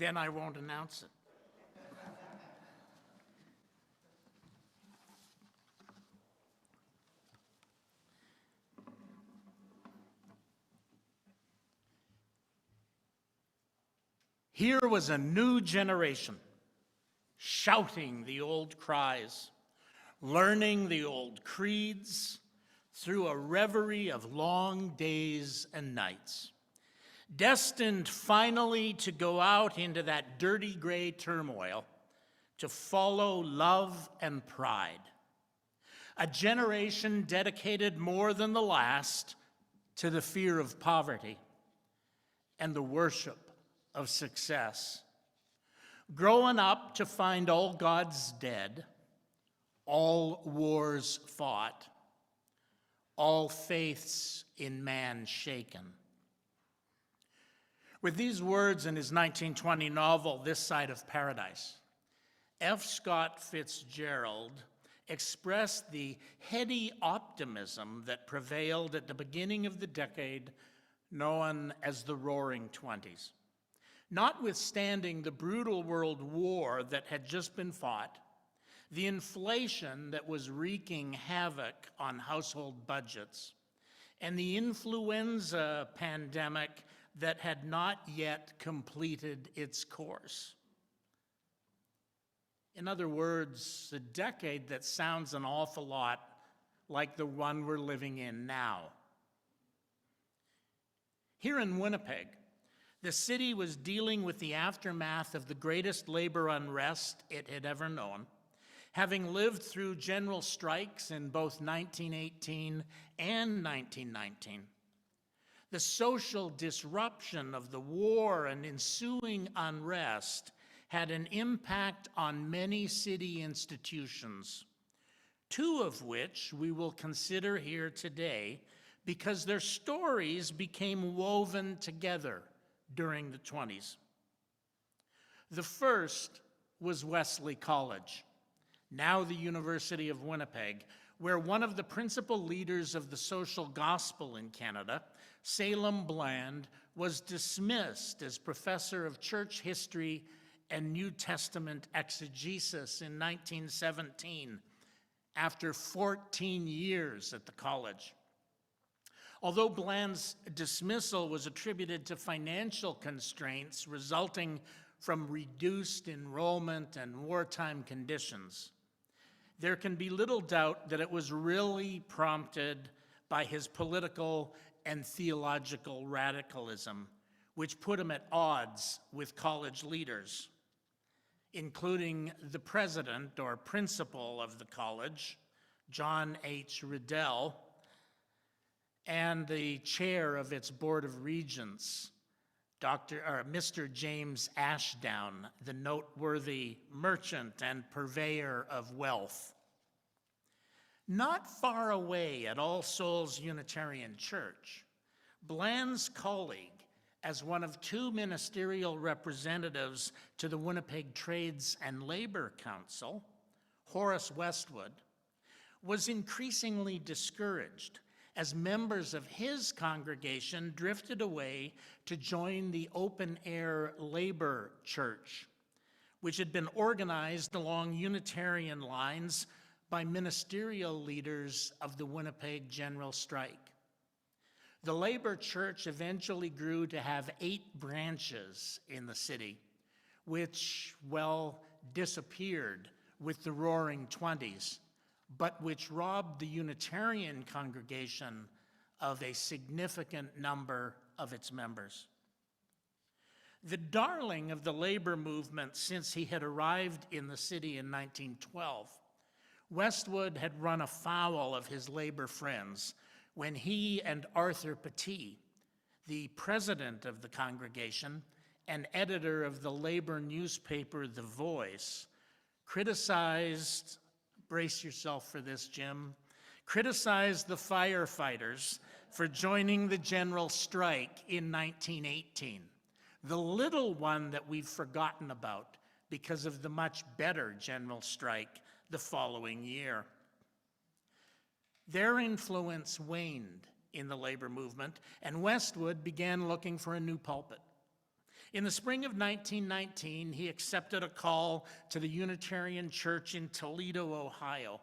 Then I won't announce it. Here was a new generation shouting the old cries, learning the old creeds through a reverie of long days and nights, destined finally to go out into that dirty gray turmoil to follow love and pride. A generation dedicated more than the last to the fear of poverty and the worship of success. Growing up to find all gods dead, all wars fought, all faiths in man shaken. With these words in his 1920 novel, This Side of Paradise, F. Scott Fitzgerald expressed the heady optimism that prevailed at the beginning of the decade known as the Roaring Twenties. Notwithstanding the brutal world war that had just been fought, the inflation that was wreaking havoc on household budgets, and the influenza pandemic that had not yet completed its course. In other words, a decade that sounds an awful lot like the one we're living in now. Here in Winnipeg, the city was dealing with the aftermath of the greatest labor unrest it had ever known, having lived through general strikes in both 1918 and 1919. The social disruption of the war and ensuing unrest had an impact on many city institutions, two of which we will consider here today because their stories became woven together during the 20s. The first was Wesley College, now the University of Winnipeg, where one of the principal leaders of the social gospel in Canada, Salem Bland, was dismissed as professor of church history and New Testament exegesis in 1917 after 14 years at the college. Although Bland's dismissal was attributed to financial constraints resulting from reduced enrollment and wartime conditions, there can be little doubt that it was really prompted by his political and theological radicalism, which put him at odds with college leaders, including the president or principal of the college, John H. Riddell, and the chair of its Board of Regents, Mr. James Ashdown, the noteworthy merchant and purveyor of wealth. Not far away at All Souls Unitarian Church, Bland's colleague, as one of two ministerial representatives to the Winnipeg Trades and Labor Council, Horace Westwood, was increasingly discouraged as members of his congregation drifted away to join the open-air labor church, which had been organized along Unitarian lines by ministerial leaders of the Winnipeg General Strike. The labor church eventually grew to have 8 branches in the city, which, disappeared with the Roaring Twenties, but which robbed the Unitarian congregation of a significant number of its members. The darling of the labor movement since he had arrived in the city in 1912, Westwood had run afoul of his labor friends when he and Arthur Petit, the president of the congregation and editor of the labor newspaper The Voice, criticized, brace yourself for this, Jim, criticized the firefighters for joining the general strike in 1918, the little one that we've forgotten about because of the much better general strike the following year. Their influence waned in the labor movement, and Westwood began looking for a new pulpit. In the spring of 1919, he accepted a call to the Unitarian Church in Toledo, Ohio,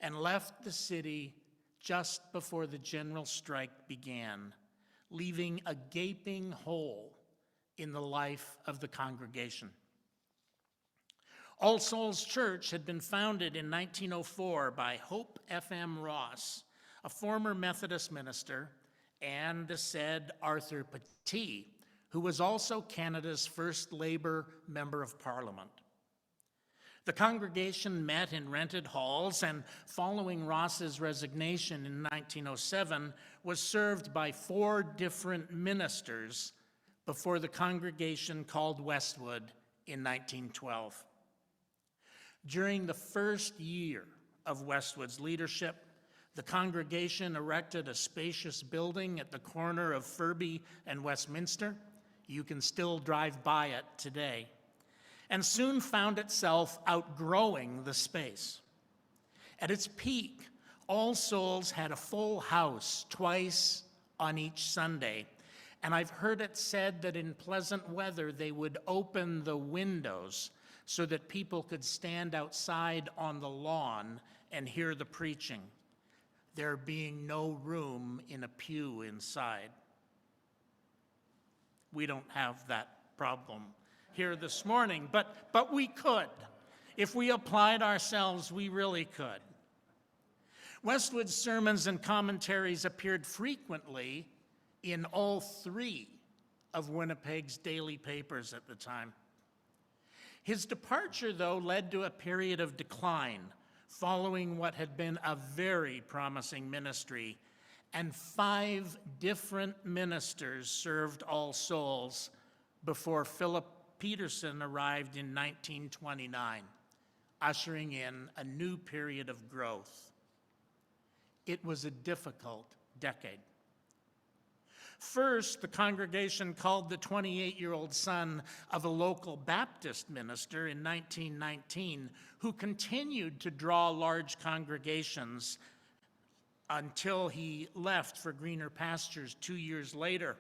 and left the city just before the General Strike began, leaving a gaping hole in the life of the congregation. All Souls Church had been founded in 1904 by Hope F.M. Ross, a former Methodist minister, and the said Arthur Petit, who was also Canada's first Labour Member of Parliament. The congregation met in rented halls, and following Ross's resignation in 1907, was served by 4 different ministers before the congregation called Westwood in 1912. During the first year of Westwood's leadership, the congregation erected a spacious building at the corner of Furby and Westminster. You can still drive by it today, and soon found itself outgrowing the space. At its peak, All Souls had a full house twice on each Sunday, and I've heard it said that in pleasant weather they would open the windows so that people could stand outside on the lawn and hear the preaching, there being no room in a pew inside. We don't have that problem here this morning, but we could. If we applied ourselves, we really could. Westwood's sermons and commentaries appeared frequently in all 3 of Winnipeg's daily papers at the time. His departure, though, led to a period of decline following what had been a very promising ministry, and 5 different ministers served All Souls before Philip Peterson arrived in 1929, ushering in a new period of growth. It was a difficult decade. First, the congregation called the 28-year-old son of a local Baptist minister in 1919, who continued to draw large congregations until he left for greener pastures 2 years later,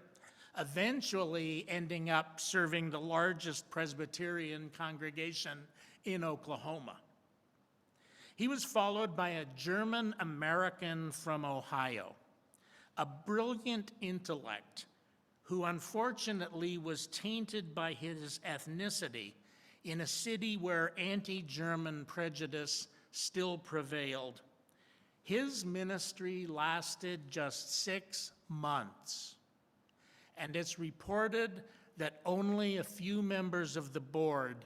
eventually ending up serving the largest Presbyterian congregation in Oklahoma. He was followed by a German American from Ohio, a brilliant intellect who unfortunately was tainted by his ethnicity in a city where anti-German prejudice still prevailed. His ministry lasted just 6 months, and it's reported that only a few members of the board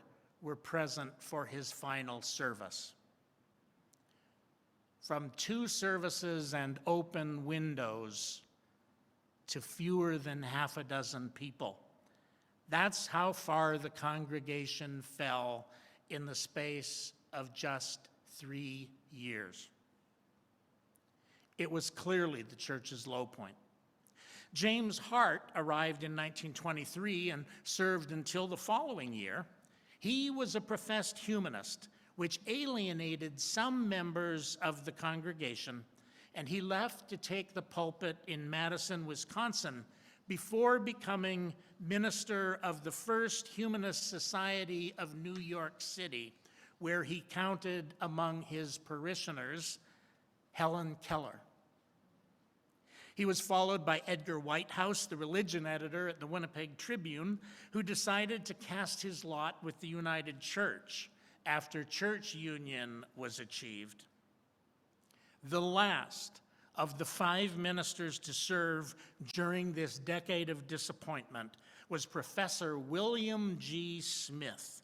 were present for his final service. From 2 services and open windows to fewer than half a dozen people. That's how far the congregation fell in the space of just 3 years. It was clearly the church's low point. James Hart arrived in 1923 and served until the following year. He was a professed humanist, which alienated some members of the congregation, and he left to take the pulpit in Madison, Wisconsin, before becoming minister of the First Humanist Society of New York City, where he counted among his parishioners Helen Keller. He was followed by Edgar Whitehouse, the religion editor at the Winnipeg Tribune, who decided to cast his lot with the United Church after church union was achieved. The last of the 5 ministers to serve during this decade of disappointment was Professor William G. Smith,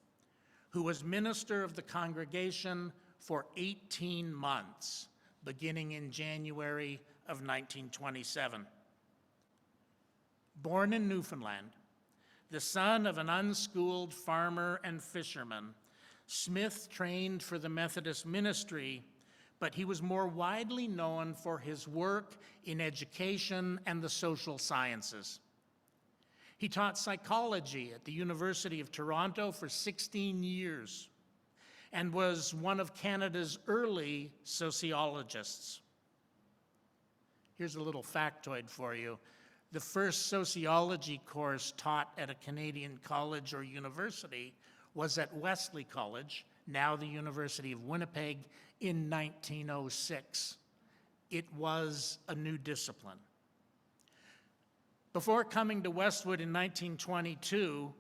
who was minister of the congregation for 18 months, beginning in January of 1927. Born in Newfoundland, the son of an unschooled farmer and fisherman, Smith trained for the Methodist ministry, but he was more widely known for his work in education and the social sciences. He taught psychology at the University of Toronto for 16 years and was one of Canada's early sociologists. Here's a little factoid for you. The first sociology course taught at a Canadian college or university was at Wesley College, now the University of Winnipeg, in 1906. It was a new discipline. Before coming to Westwood in 1922,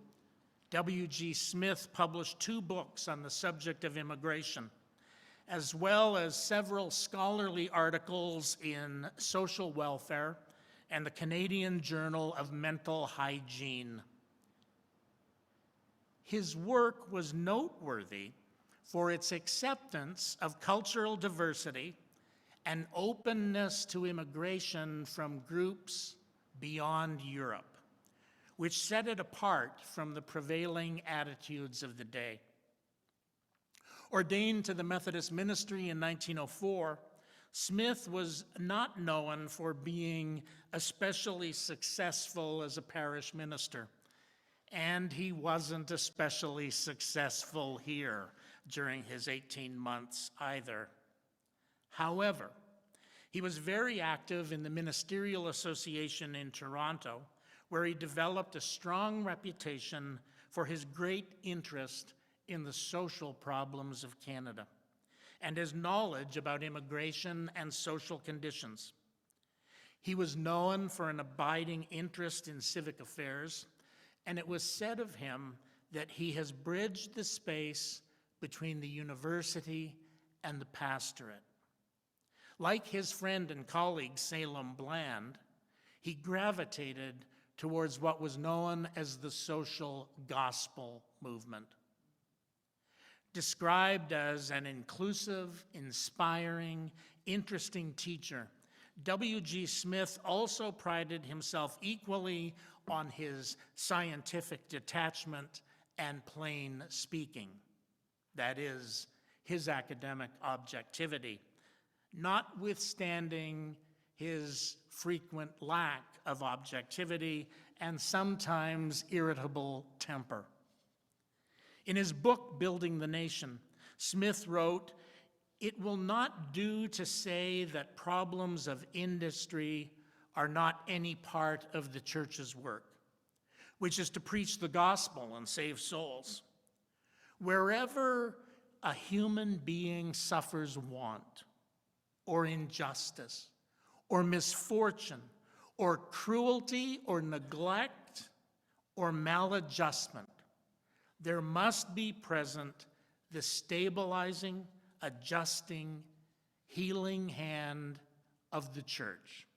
W.G. Smith published 2 books on the subject of immigration, as well as several scholarly articles in Social Welfare and the Canadian Journal of Mental Hygiene. His work was noteworthy for its acceptance of cultural diversity and openness to immigration from groups beyond Europe, which set it apart from the prevailing attitudes of the day. Ordained to the Methodist ministry in 1904, Smith was not known for being especially successful as a parish minister, and he wasn't especially successful here during his 18 months either. However, he was very active in the Ministerial Association in Toronto, where he developed a strong reputation for his great interest in the social problems of Canada and his knowledge about immigration and social conditions. He was known for an abiding interest in civic affairs, and it was said of him that he has bridged the space between the university and the pastorate. Like his friend and colleague Salem Bland, he gravitated towards what was known as the social gospel movement. Described as an inclusive, inspiring, interesting teacher, W.G. Smith also prided himself equally on his scientific detachment and plain speaking. That is, his academic objectivity, notwithstanding his frequent lack of objectivity and sometimes irritable temper. In his book, Building the Nation, Smith wrote, "It will not do to say that problems of industry are not any part of the church's work, which is to preach the gospel and save souls. Wherever a human being suffers want, or injustice, or misfortune, or cruelty, or neglect, or maladjustment, there must be present the stabilizing, adjusting, healing hand of the church."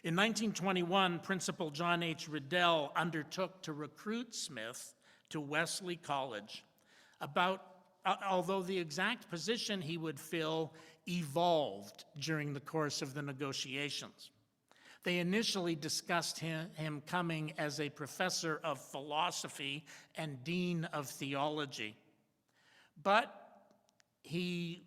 In 1921, Principal John H. Riddell undertook to recruit Smith to Wesley College, although the exact position he would fill evolved during the course of the negotiations. They initially discussed him coming as a professor of philosophy and dean of theology. But he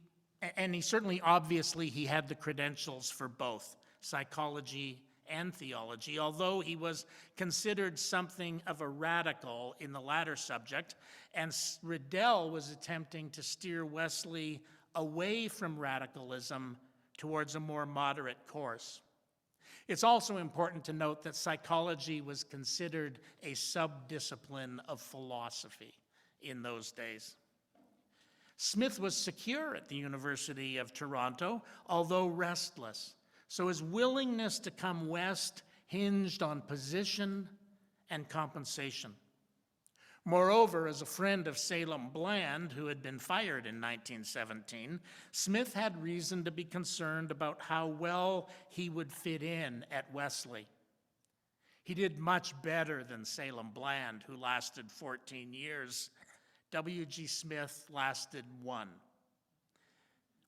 certainly, obviously, he had the credentials for both psychology and theology, although he was considered something of a radical in the latter subject, and Riddell was attempting to steer Wesley away from radicalism towards a more moderate course. It's also important to note that psychology was considered a sub-discipline of philosophy in those days. Smith was secure at the University of Toronto, although restless, so his willingness to come west hinged on position and compensation. Moreover, as a friend of Salem Bland, who had been fired in 1917, Smith had reason to be concerned about how well he would fit in at Wesley. He did much better than Salem Bland, who lasted 14 years. W.G. Smith lasted 1.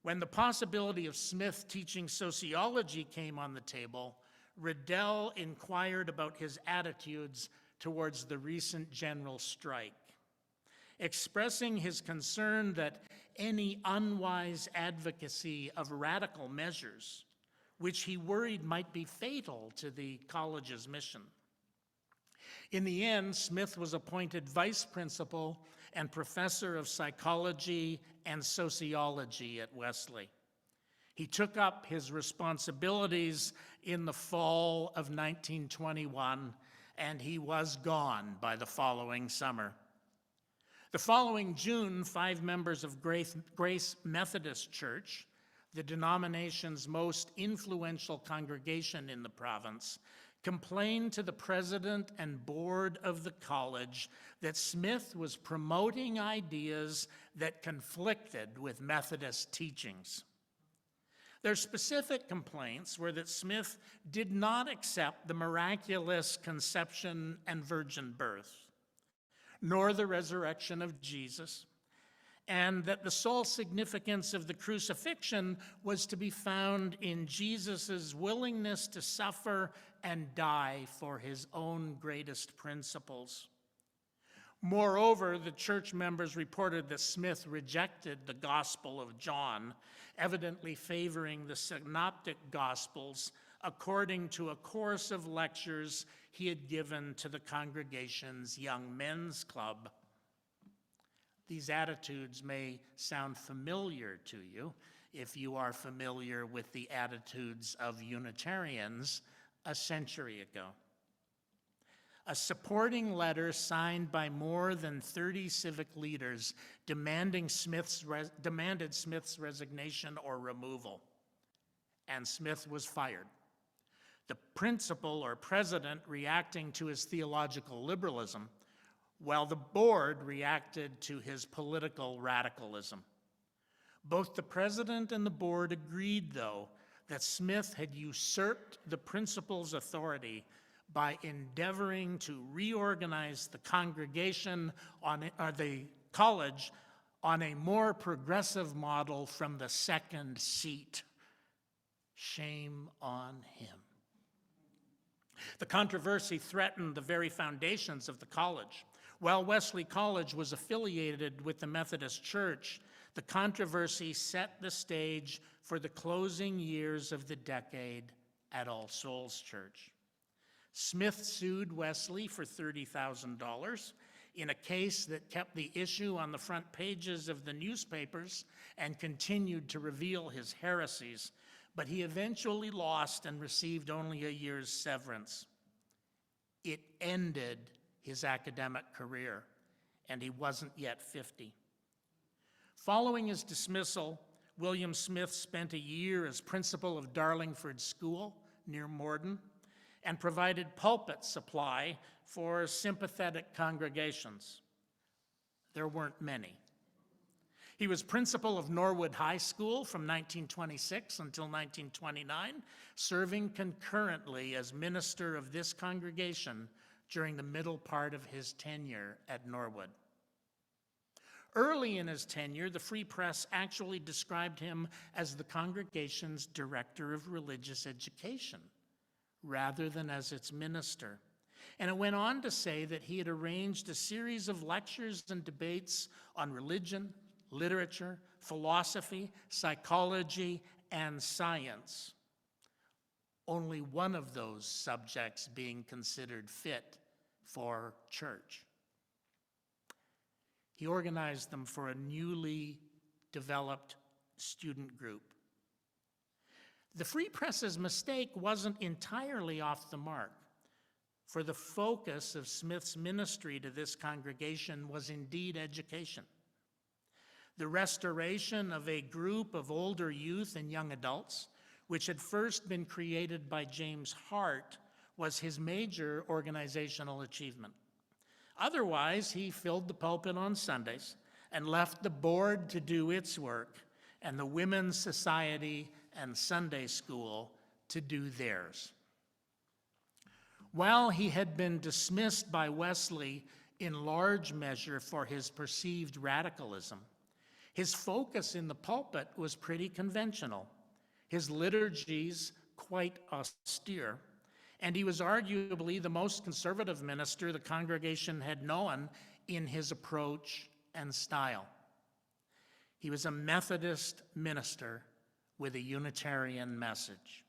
When the possibility of Smith teaching sociology came on the table, Riddell inquired about his attitudes towards the recent general strike, expressing his concern that any unwise advocacy of radical measures, which he worried might be fatal to the college's mission. In the end, Smith was appointed vice principal and professor of psychology and sociology at Wesley. He took up his responsibilities in the fall of 1921, and he was gone by the following summer. The following June, 5 members of Grace Methodist Church, the denomination's most influential congregation in the province, complained to the president and board of the college that Smith was promoting ideas that conflicted with Methodist teachings. Their specific complaints were that Smith did not accept the miraculous conception and virgin birth, nor the resurrection of Jesus, and that the sole significance of the crucifixion was to be found in Jesus' willingness to suffer and die for his own greatest principles. Moreover, the church members reported that Smith rejected the Gospel of John, evidently favoring the synoptic Gospels according to a course of lectures he had given to the congregation's Young Men's Club. These attitudes may sound familiar to you if you are familiar with the attitudes of Unitarians a century ago. A supporting letter signed by more than 30 civic leaders demanded Smith's resignation or removal, and Smith was fired. The principal or president reacting to his theological liberalism, while the board reacted to his political radicalism. Both the president and the board agreed, though, that Smith had usurped the principal's authority by endeavoring to reorganize the congregation the college on a more progressive model from the second seat. Shame on him. The controversy threatened the very foundations of the college. While Wesley College was affiliated with the Methodist Church, the controversy set the stage for the closing years of the decade at All Souls Church. Smith sued Wesley for $30,000 in a case that kept the issue on the front pages of the newspapers and continued to reveal his heresies, but he eventually lost and received only a year's severance. It ended his academic career, and he wasn't yet 50. Following his dismissal, William Smith spent a year as principal of Darlingford School near Morden and provided pulpit supply for sympathetic congregations. There weren't many. He was principal of Norwood High School from 1926 until 1929, serving concurrently as minister of this congregation during the middle part of his tenure at Norwood. Early in his tenure, the Free Press actually described him as the congregation's director of religious education, rather than as its minister. And it went on to say that he had arranged a series of lectures and debates on religion, literature, philosophy, psychology, and science. Only one of those subjects being considered fit for church. He organized them for a newly developed student group. The Free Press's mistake wasn't entirely off the mark, for the focus of Smith's ministry to this congregation was indeed education. The restoration of a group of older youth and young adults, which had first been created by James Hart, was his major organizational achievement. Otherwise, he filled the pulpit on Sundays and left the board to do its work and the Women's Society and Sunday School to do theirs. While he had been dismissed by Wesley in large measure for his perceived radicalism, his focus in the pulpit was pretty conventional, his liturgies quite austere, and he was arguably the most conservative minister the congregation had known in his approach and style. He was a Methodist minister with a Unitarian message.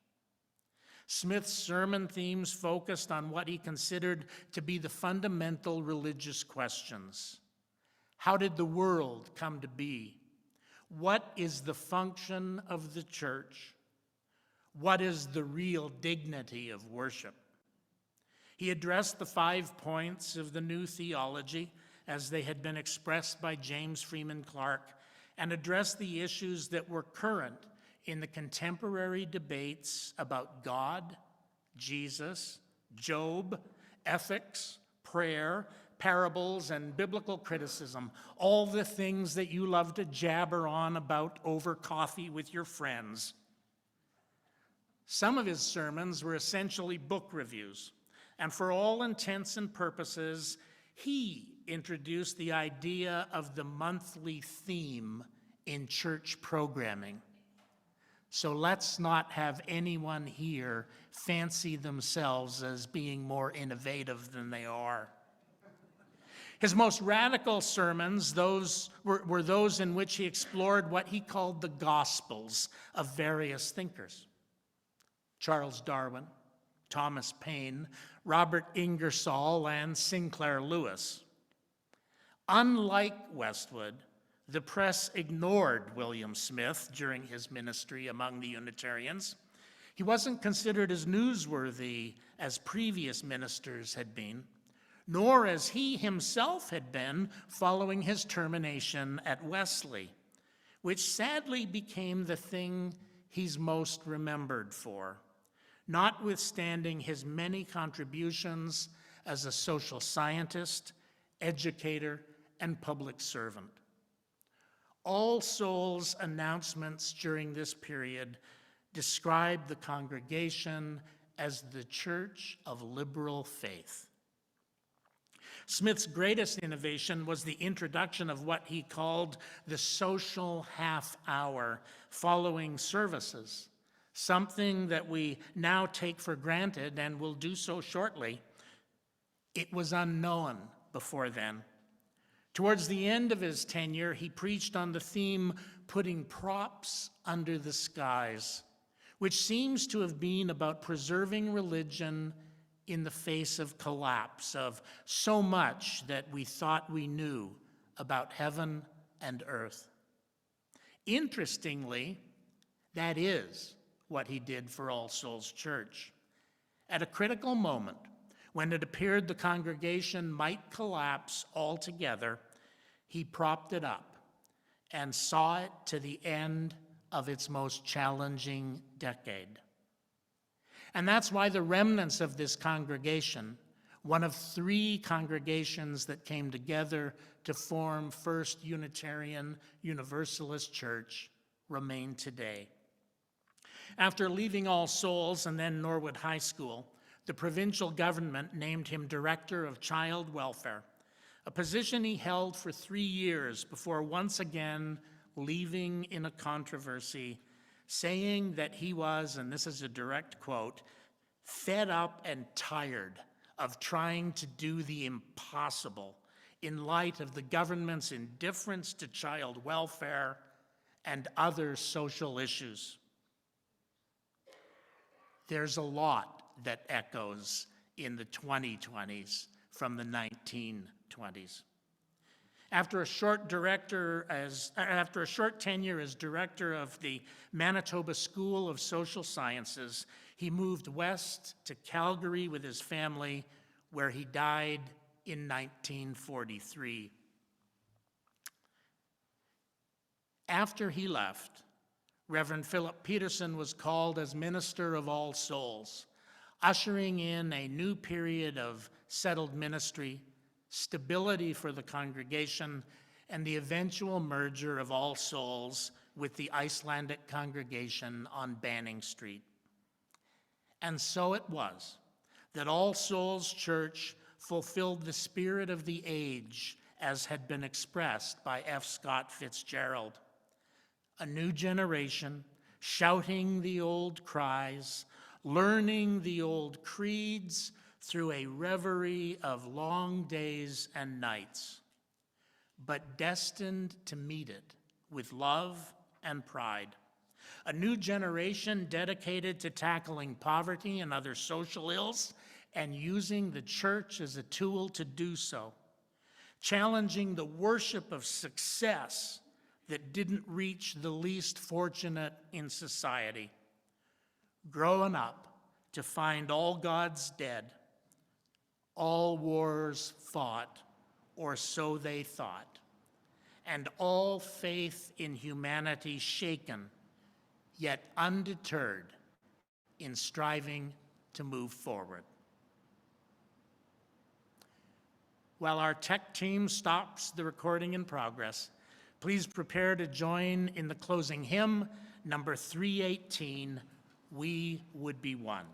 Smith's sermon themes focused on what he considered to be the fundamental religious questions. How did the world come to be? What is the function of the church? What is the real dignity of worship? He addressed the 5 points of the new theology as they had been expressed by James Freeman Clarke, and addressed the issues that were current in the contemporary debates about God, Jesus, Job, ethics, prayer, parables, and biblical criticism, all the things that you love to jabber on about over coffee with your friends. Some of his sermons were essentially book reviews, and for all intents and purposes, he introduced the idea of the monthly theme in church programming. So let's not have anyone here fancy themselves as being more innovative than they are. His most radical sermons were those in which he explored what he called the Gospels of various thinkers. Charles Darwin, Thomas Paine, Robert Ingersoll, and Sinclair Lewis. Unlike Westwood, the press ignored William Smith during his ministry among the Unitarians. He wasn't considered as newsworthy as previous ministers had been, nor as he himself had been following his termination at Wesley, which sadly became the thing he's most remembered for, notwithstanding his many contributions as a social scientist, educator, and public servant. All Souls announcements during this period described the congregation as the Church of Liberal Faith. Smith's greatest innovation was the introduction of what he called the social half hour following services, something that we now take for granted and will do so shortly. It was unknown before then. Towards the end of his tenure, he preached on the theme, putting props under the skies, which seems to have been about preserving religion in the face of collapse of so much that we thought we knew about heaven and earth. Interestingly, that is what he did for All Souls Church. At a critical moment, when it appeared the congregation might collapse altogether, he propped it up and saw it to the end of its most challenging decade. And that's why the remnants of this congregation, one of 3 congregations that came together to form First Unitarian Universalist Church, remain today. After leaving All Souls and then Norwood High School, the provincial government named him Director of Child Welfare, a position he held for 3 years before once again leaving in a controversy, saying that he was, and this is a direct quote, fed up and tired of trying to do the impossible in light of the government's indifference to child welfare and other social issues. There's a lot that echoes in the 2020s from the 1920s. After a short tenure as director of the Manitoba School of Social Sciences, he moved west to Calgary with his family, where he died in 1943. After he left, Reverend Philip Peterson was called as minister of All Souls, ushering in a new period of settled ministry, stability for the congregation, and the eventual merger of All Souls with the Icelandic congregation on Banning Street. And so it was that All Souls Church fulfilled the spirit of the age as had been expressed by F. Scott Fitzgerald. A new generation, shouting the old cries, learning the old creeds through a reverie of long days and nights, but destined to meet it with love and pride. A new generation dedicated to tackling poverty and other social ills and using the church as a tool to do so, challenging the worship of success that didn't reach the least fortunate in society, growing up to find all gods dead, all wars fought, or so they thought, and all faith in humanity shaken, yet undeterred in striving to move forward. While our tech team stops the recording in progress, please prepare to join in the closing hymn, number 318, We Would Be One.